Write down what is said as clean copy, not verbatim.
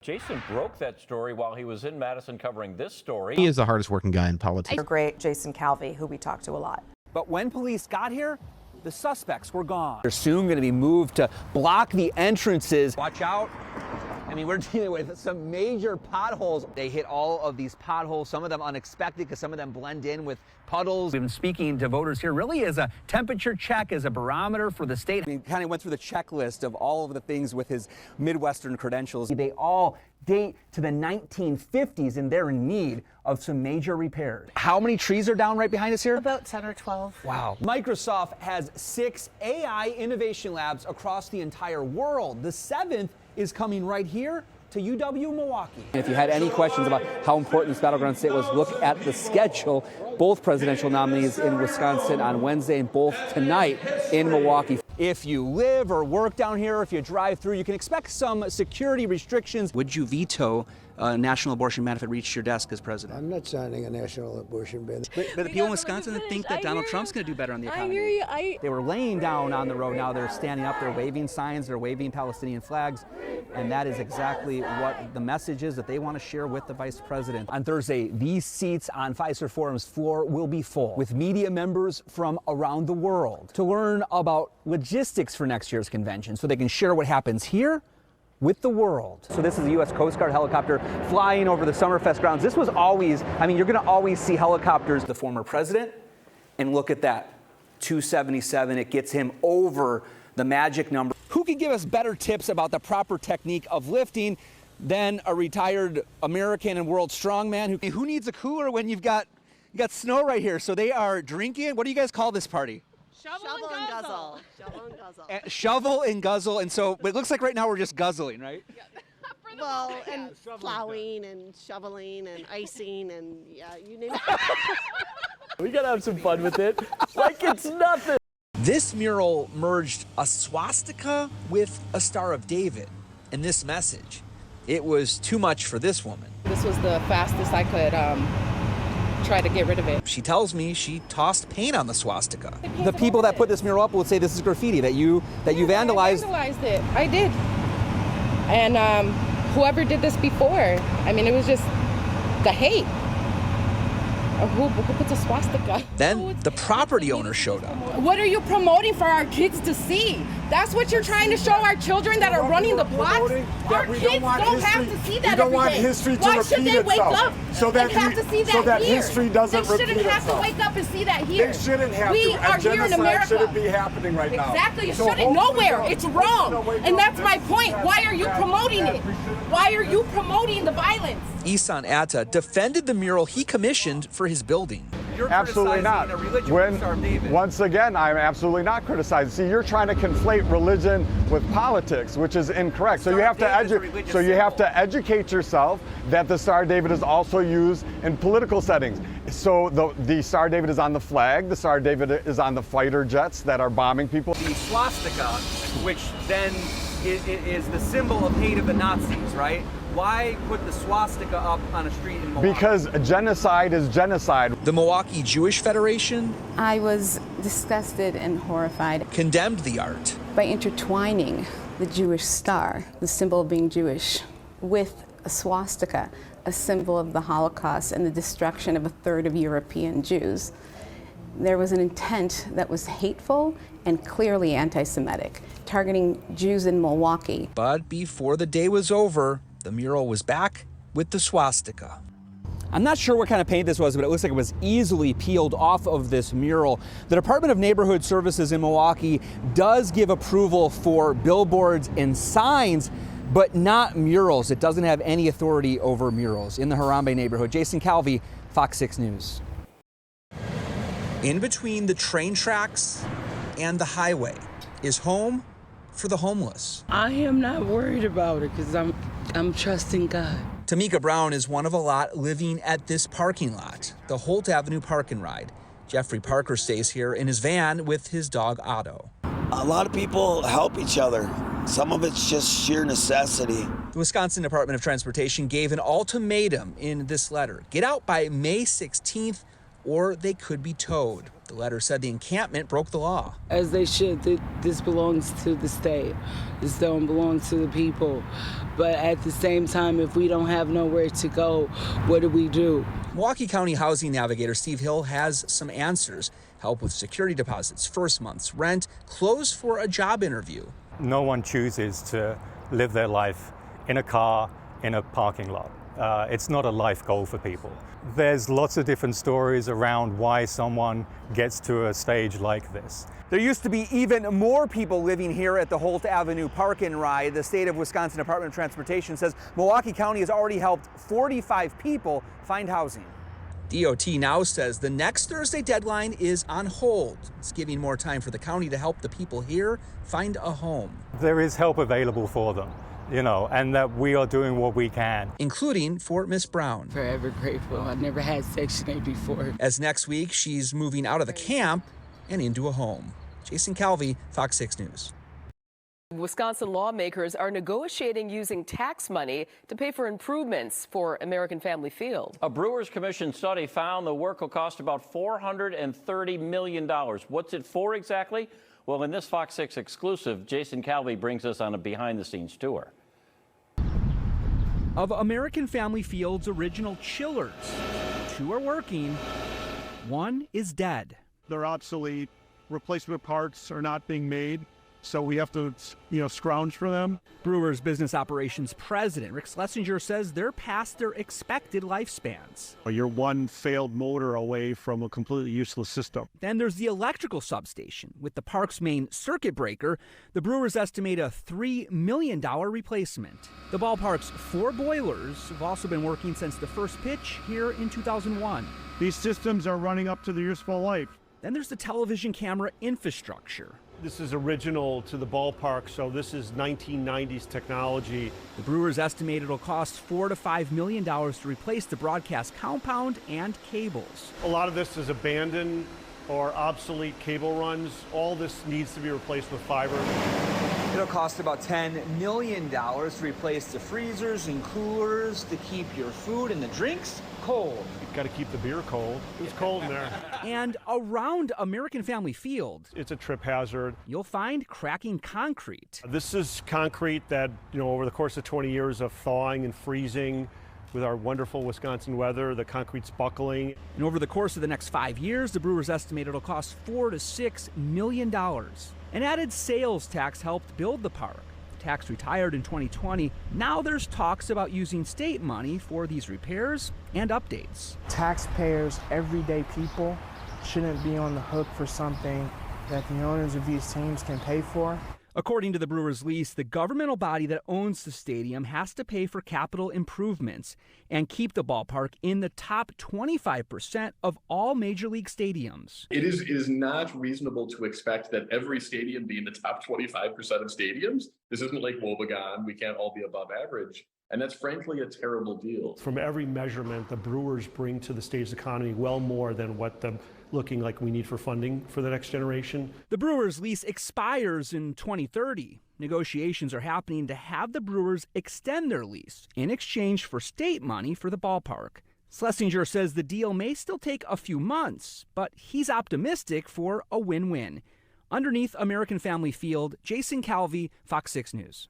Jason broke that story while he was in Madison covering this story. He is the hardest working guy in politics. Great Jason Calvi, who we talked to a lot. But when police got here, the suspects were gone. They're soon going to be moved to block the entrances. Watch out. I mean, we're dealing with some major potholes. They hit all of these potholes, some of them unexpected because some of them blend in with puddles. We've been speaking to voters here really as a temperature check, as a barometer for the state. He kind of went through the checklist of all of the things with his Midwestern credentials. They all date to the 1950s, and they're in need of some major repairs. How many trees are down right behind us here? About 10 or 12. Wow. Microsoft has 6 AI innovation labs across the entire world. The 7th is coming right here to UW-Milwaukee. If you had any questions about how important this Battleground state was, look at the schedule. Both presidential nominees in Wisconsin on Wednesday and both tonight in Milwaukee. If you live or work down here, if you drive through, you can expect some security restrictions. Would you veto a national abortion ban if it reached your desk as president? I'm not signing a national abortion ban. But the people in Wisconsin think that Donald Trump's going to do better on the economy. I hear you. They were laying down on the road. Now they're standing up. They're waving signs. They're waving Palestinian flags. And that is exactly what the message is that they want to share with the vice president. On Thursday, these seats on Fiserv Forum's floor will be full with media members from around the world to learn about logistics for next year's convention so they can share what happens here with the world. So this is a U.S. Coast Guard helicopter flying over the Summerfest grounds. This was always, I mean, you're going to always see helicopters. The former president, and look at that, 277. It gets him over the magic number. Who can give us better tips about the proper technique of lifting than a retired American and world strongman? Who needs a cooler when you got snow right here? So they are drinking. What do you guys call this party? Shovel and guzzle. Shovel and guzzle. Shovel and guzzle, and so it looks like right now we're just guzzling, right? Yeah. Well, and plowing and shoveling and icing and yeah, you name it. We gotta have some fun with it, like it's nothing. This mural merged a swastika with a Star of David in this message. It was too much for this woman. This was the fastest I could try to get rid of it. She tells me she tossed paint on the swastika. The people that put this mural up will say this is graffiti, that you vandalized. I vandalized it. I did. And whoever did this before, I mean, it was just the hate. Who puts a swastika? Then the property owner showed up. What are you promoting for our kids to see? That's what you're trying to show our children that are running the blocks? Our kids don't have to see that every day. We don't want history to Why repeat should they wake up so that and have to see that here? History doesn't repeat itself. They shouldn't have to wake up and see that here. They shouldn't have we to. are here in America. Shouldn't be happening right now. Exactly. It shouldn't. Nowhere. It's wrong. And that's my point. Why are you promoting it? Why are you promoting the violence? Isan Atta defended the mural he commissioned for his building. You're absolutely not. Once again, I'm absolutely not criticizing. See, you're trying to conflate religion with politics, which is incorrect. So you have to educate yourself that the Star of David is also used in political settings. So the Star of David is on the flag. The Star of David is on the fighter jets that are bombing people. The swastika, which then is the symbol of hate of the Nazis, right? Why put the swastika up on a street in Milwaukee? Because genocide is genocide. The Milwaukee Jewish Federation, I was disgusted and horrified, condemned the art by intertwining the Jewish star, the symbol of being Jewish, with a swastika, a symbol of the Holocaust and the destruction of a third of European Jews. There was an intent that was hateful and clearly anti-Semitic, targeting Jews in Milwaukee. But before the day was over, the mural was back with the swastika. I'm not sure what kind of paint this was, but it looks like it was easily peeled off of this mural. The Department of Neighborhood Services in Milwaukee does give approval for billboards and signs, but not murals. It doesn't have any authority over murals. In the Harambe neighborhood, Jason Calvi, Fox 6 News. In between the train tracks and the highway is home for the homeless. I am not worried about it because I'm trusting God. Tamika Brown is one of a lot living at this parking lot, the Holt Avenue Park and Ride. Jeffrey Parker stays here in his van with his dog Otto. A lot of people help each other. Some of it's just sheer necessity. The Wisconsin Department of Transportation gave an ultimatum in this letter. Get out by May 16th or they could be towed. The letter said the encampment broke the law. As they should. This belongs to the state. This don't belong to the people. But at the same time, if we don't have nowhere to go, what do we do? Milwaukee County Housing Navigator Steve Hill has some answers. Help with security deposits, first month's rent, clothes for a job interview. No one chooses to live their life in a car, in a parking lot. It's not a life goal for people. There's lots of different stories around why someone gets to a stage like this. There used to be even more people living here at the Holt Avenue Park and Ride. The state of Wisconsin Department of Transportation says Milwaukee County has already helped 45 people find housing. DOT now says the next Thursday deadline is on hold. It's giving more time for the county to help the people here find a home. There is help available for them, and that we are doing what we can. Including for Miss Brown. Forever grateful. I've never had Section 8 before. As next week, she's moving out of the camp and into a home. Jason Calvi, Fox 6 News. Wisconsin lawmakers are negotiating using tax money to pay for improvements for American Family Field. A Brewers Commission study found the work will cost about $430 million. What's it for exactly? Well, in this Fox 6 exclusive, Jason Calvi brings us on a behind-the-scenes tour. Of American Family Field's original chillers, 2 are working, 1 is dead. They're obsolete. Replacement parts are not being made, so we have to, scrounge for them. Brewers Business Operations President Rick Schlesinger says they're past their expected lifespans. You're one failed motor away from a completely useless system. Then there's the electrical substation. With the park's main circuit breaker, the Brewers estimate a $3 million replacement. The ballpark's 4 boilers have also been working since the first pitch here in 2001. These systems are running up to their useful life. Then there's the television camera infrastructure. This is original to the ballpark, so this is 1990s technology. The Brewers estimate it'll cost $4 to $5 million to replace the broadcast compound and cables. A lot of this is abandoned or obsolete cable runs. All this needs to be replaced with fiber. It'll cost about $10 million to replace the freezers and coolers to keep your food and the drinks cold. You've got to keep the beer cold. It's cold in there. And around American Family Field, it's a trip hazard. You'll find cracking concrete. This is concrete that, over the course of 20 years of thawing and freezing, with our wonderful Wisconsin weather, the concrete's buckling. And over the course of the next 5 years, the Brewers estimate it'll cost $4 to $6 million. An added sales tax helped build the park. The tax retired in 2020. Now there's talks about using state money for these repairs and updates. Taxpayers, everyday people, shouldn't be on the hook for something that the owners of these teams can pay for. According to the Brewers lease, the governmental body that owns the stadium has to pay for capital improvements and keep the ballpark in the top 25% of all major league stadiums. It is not reasonable to expect that every stadium be in the top 25% of stadiums. This isn't like Wobegon. We can't all be above average. And that's frankly a terrible deal. From every measurement, the Brewers bring to the state's economy well more than what the looking like we need for funding for the next generation. The Brewers lease expires in 2030. Negotiations are happening to have the Brewers extend their lease in exchange for state money for the ballpark. Schlesinger says the deal may still take a few months, but he's optimistic for a win-win. Underneath American Family Field, Jason Calvi, Fox 6 News.